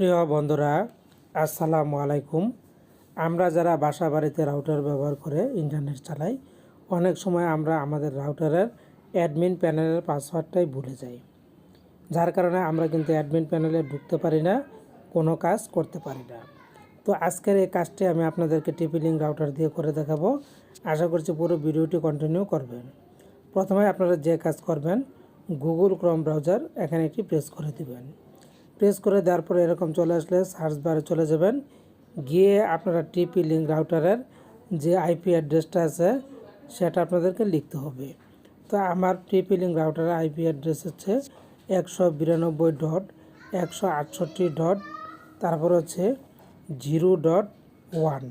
প্রিয় বন্ধুরা, আসসালামু আলাইকুম। আমরা যারা বাসা বাড়িতে রাউটার ব্যবহার করে ইন্টারনেট চালাই, অনেক সময় আমরা আমাদের রাউটারের অ্যাডমিন প্যানেলের পাসওয়ার্ডটাই ভুলে যাই, যার কারণে আমরা কিন্তু অ্যাডমিন প্যানেলে ঢুকতে পারি না, কোনো কাজ করতে পারি না। তো আজকের এই কাজটি আমি আপনাদেরকে টিপি লিঙ্ক রাউটার দিয়ে করে দেখাবো। আশা করছি পুরো ভিডিওটি কন্টিনিউ করবেন। প্রথমে আপনারা যে কাজ করবেন, গুগল ক্রোম ব্রাউজার এখানে একটি প্রেস করে দিবেন। প্রেস করে দেওয়ার পরে এরকম চলে আসলে সার্চ বারে চলে যাবেন, গিয়ে আপনারা টিপি লিঙ্ক রাউটারের যে আইপি অ্যাড্রেসটা আছে সেটা আপনাদেরকে লিখতে হবে। তো আমার টিপি লিঙ্ক রাউটারের আইপি অ্যাড্রেস হচ্ছে 192.168. তারপর হচ্ছে 0.1।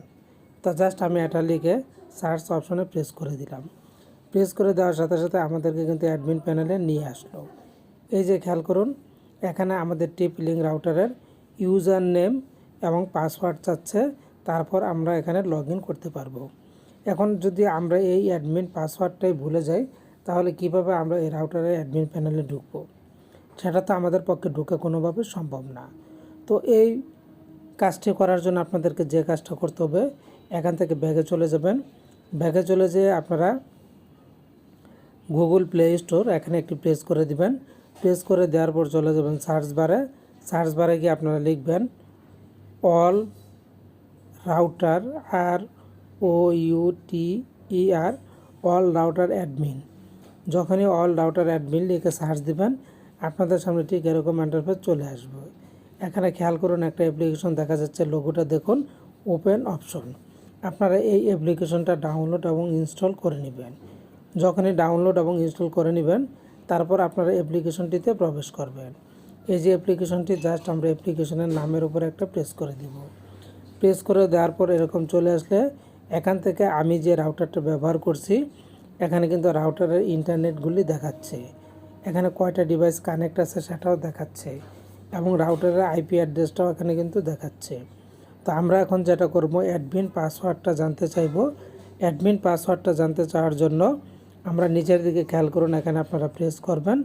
তো জাস্ট আমি এটা লিখে সার্চ অপশনে প্রেস করে দিলাম। প্রেস করে দেওয়ার সাথে সাথে আমাদেরকে কিন্তু অ্যাডমিন প্যানেলে নিয়ে আসলো। এই যে খেয়াল করুন, এখানে আমাদের টিপি লিঙ্ক রাউটারের ইউজার নেম এবং পাসওয়ার্ড চাচ্ছে, তারপর আমরা এখানে লগ ইন করতে পারবো। এখন যদি আমরা এই অ্যাডমিন পাসওয়ার্ডটাই ভুলে যাই, তাহলে কিভাবে আমরা এই রাউটারের অ্যাডমিন প্যানেলে ঢুকবো? সেটা তো আমাদের পক্ষে ঢুকে কোনোভাবে সম্ভব না। তো এই কাজটি করার জন্য আপনাদেরকে যে কাজটা করতে হবে, এখান থেকে ব্যাগে চলে যাবেন। ব্যাগে চলে যেয়ে আপনারা গুগল প্লে স্টোর এখানে একটি প্রেস করে দিবেন। প্রেস করে দেওয়ার পর চলে যাবেন সার্চ বারে। সার্চ বারে গিয়ে আপনারা লিখবেন all router, ROUTER, all router admin. যখনই অল রাউটার অ্যাডমিন লিখে সার্চ দিবেন, আপনাদের সামনে ঠিক এরকম ইন্টারফেস চলে আসবে। এখানে খেয়াল করুন, একটা অ্যাপ্লিকেশন দেখা যাচ্ছে, লোগোটা দেখুন, ওপেন অপশন। আপনারা এই অ্যাপ্লিকেশনটা ডাউনলোড এবং ইনস্টল করে নেবেন। যখনই ডাউনলোড এবং ইনস্টল করে নেবেন, তারপর আপনারা অ্যাপ্লিকেশনটিতে প্রবেশ করবেন। এই যে অ্যাপ্লিকেশনটি, জাস্ট আমরা অ্যাপ্লিকেশনের নামের উপর একটা প্রেস করে দিব। প্রেস করে দেওয়ার পর এরকম চলে আসলে এখান থেকে আমি যে রাউটারটা ব্যবহার করছি, এখানে কিন্তু রাউটারের ইন্টারনেটগুলি দেখাচ্ছে, এখানে কয়টা ডিভাইস কানেক্ট আছে সেটাও দেখাচ্ছে, এবং রাউটারের আইপি অ্যাড্রেসটাও এখানে কিন্তু দেখাচ্ছে। তো আমরা এখন যেটা করব, অ্যাডমিন পাসওয়ার্ডটা জানতে চাইব। অ্যাডমিন পাসওয়ার্ডটা জানতে চাওয়ার জন্য আমরা নিচের দিকে খেয়াল করুন, এখানে আপনারা প্রেস করবেন।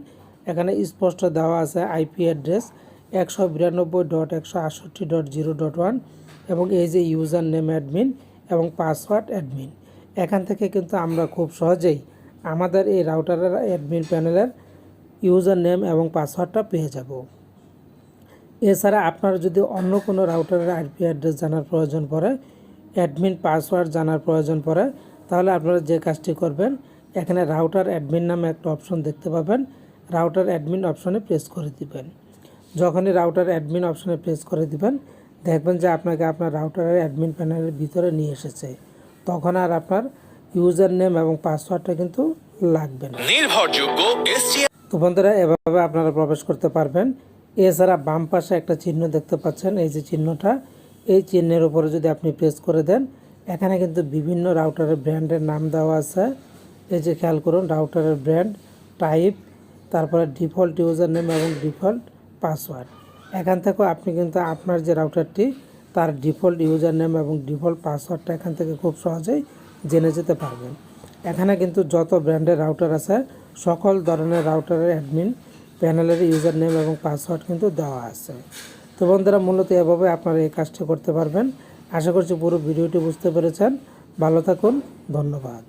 এখানে স্পষ্ট দেওয়া আছে আইপি অ্যাড্রেস 192.168.0.1 এবং এই যে ইউজার নেম অ্যাডমিন এবং পাসওয়ার্ড অ্যাডমিন। এখান থেকে কিন্তু আমরা খুব সহজেই আমাদের এই রাউটারের অ্যাডমিন প্যানেলের ইউজার নেম এবং পাসওয়ার্ডটা পেয়ে যাব। এছাড়া আপনারা যদি অন্য কোনো রাউটারের আইপি অ্যাড্রেস জানার প্রয়োজন পড়ে, অ্যাডমিন পাসওয়ার্ড জানার প্রয়োজন পড়ে, তাহলে আপনারা যে কাজটি করবেন, এখানে রাউটার অ্যাডমিন নামে একটা অপশন দেখতে পাবেন, রাউটার অ্যাডমিন অপশনে প্রেস করে দিবেন। যখনই রাউটার অ্যাডমিন অপশনে প্রেস করে দিবেন, দেখবেন যে আপনাকে আপনার রাউটারের অ্যাডমিন প্যানেলের ভিতরে নিয়ে এসেছে। তখন আর আপনার ইউজার নেম এবং পাসওয়ার্ডটা কিন্তু লাগবে না। নির্ভরযোগ্য তো বন্ধুরা, এভাবে আপনারা প্রবেশ করতে পারবেন। এছাড়া বাম পাশে একটা চিহ্ন দেখতে পাচ্ছেন, এই যে চিহ্নটা, এই চিহ্নের উপরে যদি আপনি প্রেস করে দেন, এখানে কিন্তু বিভিন্ন রাউটারের ব্র্যান্ডের নাম দেওয়া আছে। এই যে খেয়াল করুন, রাউটারের ব্র্যান্ড, টাইপ, তারপরে ডিফল্ট ইউজার নেম এবং ডিফল্ট পাসওয়ার্ড। এখান থেকেও আপনি কিন্তু আপনার যে রাউটারটি, তার ডিফল্ট ইউজার নেম এবং ডিফল্ট পাসওয়ার্ডটা এখান থেকে খুব সহজেই জেনে যেতে পারবেন। এখানে কিন্তু যত ব্র্যান্ডের রাউটার আছে, সকল ধরনের রাউটারের অ্যাডমিন প্যানেলের ইউজার নেম এবং পাসওয়ার্ড কিন্তু দেওয়া আছে। তো বন্ধুরা, মূলত এভাবে আপনারা এই কাজটি করতে পারবেন। আশা করছি পুরো ভিডিওটি বুঝতে পেরেছেন। ভালো থাকুন, ধন্যবাদ।